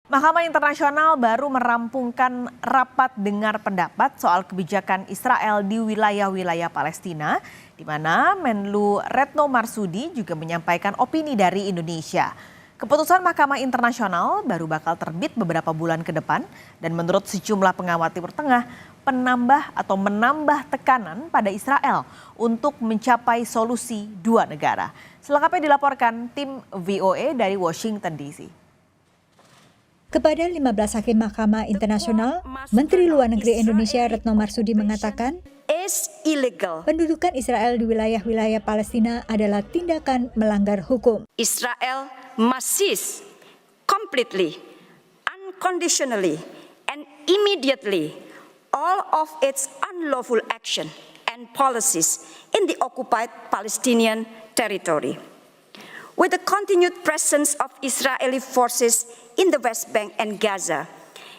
Mahkamah Internasional baru merampungkan rapat dengar pendapat soal kebijakan Israel di wilayah-wilayah Palestina, di mana Menlu Retno Marsudi juga menyampaikan opini dari Indonesia. Keputusan Mahkamah Internasional baru bakal terbit beberapa bulan ke depan, dan menurut sejumlah pengamat Timur Tengah, menambah tekanan pada Israel untuk mencapai solusi dua negara. Selengkapnya dilaporkan tim VOA dari Washington DC. Kepada 15 hakim Mahkamah Internasional, Menteri Luar Negeri Indonesia Retno Marsudi mengatakan, pendudukan Israel di wilayah-wilayah Palestina adalah tindakan melanggar hukum. Israel must cease completely, unconditionally, and immediately all of its unlawful action and policies in the occupied Palestinian territory. With the continued presence of Israeli forces in the West Bank and Gaza,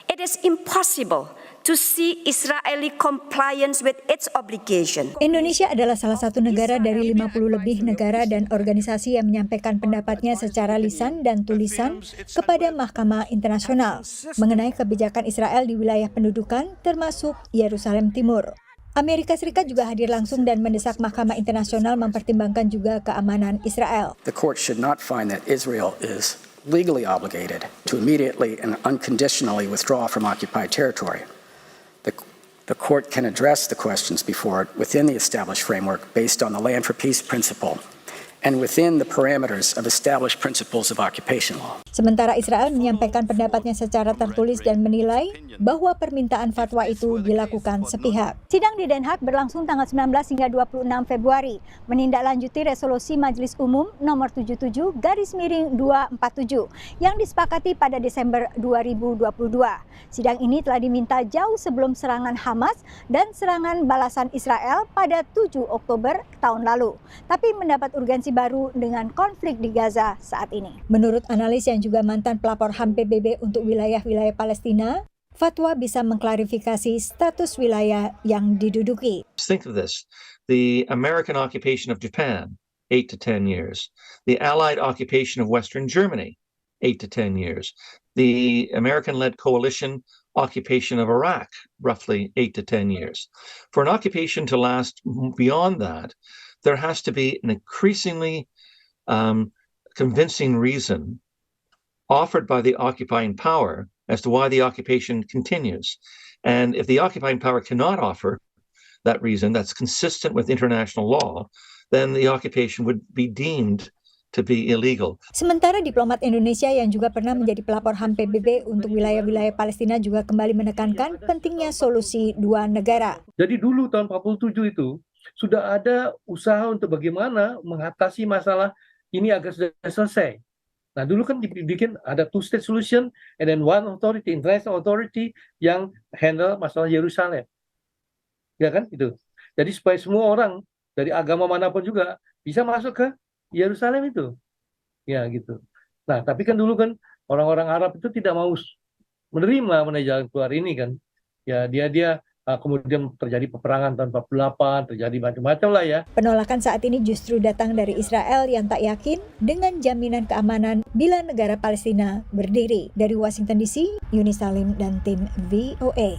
it is impossible to see Israeli compliance with its obligation. Indonesia adalah salah satu negara dari 50 lebih negara dan organisasi yang menyampaikan pendapatnya secara lisan dan tulisan kepada Mahkamah Internasional mengenai kebijakan Israel di wilayah pendudukan termasuk Yerusalem Timur. Amerika Serikat juga hadir langsung dan mendesak Mahkamah Internasional mempertimbangkan juga keamanan Israel. The court should not find that Israel is legally obligated to immediately and unconditionally withdraw from occupied territory. The court can address the questions before it within the established framework based on the Land for Peace principle and within the parameters of established principles of occupation law. Sementara Israel menyampaikan pendapatnya secara tertulis dan menilai bahwa permintaan fatwa itu dilakukan sepihak. Sidang di Den Haag berlangsung tanggal 19 hingga 26 Februari, menindaklanjuti resolusi Majelis Umum nomor 77/247 yang disepakati pada Desember 2022. Sidang ini telah diminta jauh sebelum serangan Hamas dan serangan balasan Israel pada 7 Oktober tahun lalu, tapi mendapat urgensi baru dengan konflik di Gaza saat ini. Menurut analis yang juga mantan pelapor HAM PBB untuk wilayah-wilayah Palestina, fatwa bisa mengklarifikasi status wilayah yang diduduki. Think of this, the American occupation of Japan, 8 to 10 years. The Allied occupation of Western Germany, 8 to 10 years. The American-led coalition occupation of Iraq, roughly 8 to 10 years. For an occupation to last beyond that, there has to be an increasingly convincing reason offered by the occupying power as to why the occupation continues. And if the occupying power cannot offer that reason that's consistent with international law, then the occupation would be deemed to be illegal. Sementara diplomat Indonesia yang juga pernah menjadi pelapor HAM PBB untuk wilayah-wilayah Palestina juga kembali menekankan pentingnya solusi dua negara. Jadi dulu tahun 47 itu sudah ada usaha untuk bagaimana mengatasi masalah ini agar sudah selesai. Nah dulu kan dibikin ada two-state solution and then one authority, international authority yang handle masalah Yerusalem. Ya kan itu. Jadi supaya semua orang dari agama manapun juga bisa masuk ke Yerusalem itu. Ya gitu. Nah tapi kan dulu kan orang-orang Arab itu tidak mau menerima jalan keluar ini kan. Ya dia kemudian terjadi peperangan tahun 48, terjadi macam-macam lah ya. Penolakan saat ini justru datang dari Israel yang tak yakin dengan jaminan keamanan bila negara Palestina berdiri. Dari Washington DC, Yuni Salim dan tim VOA.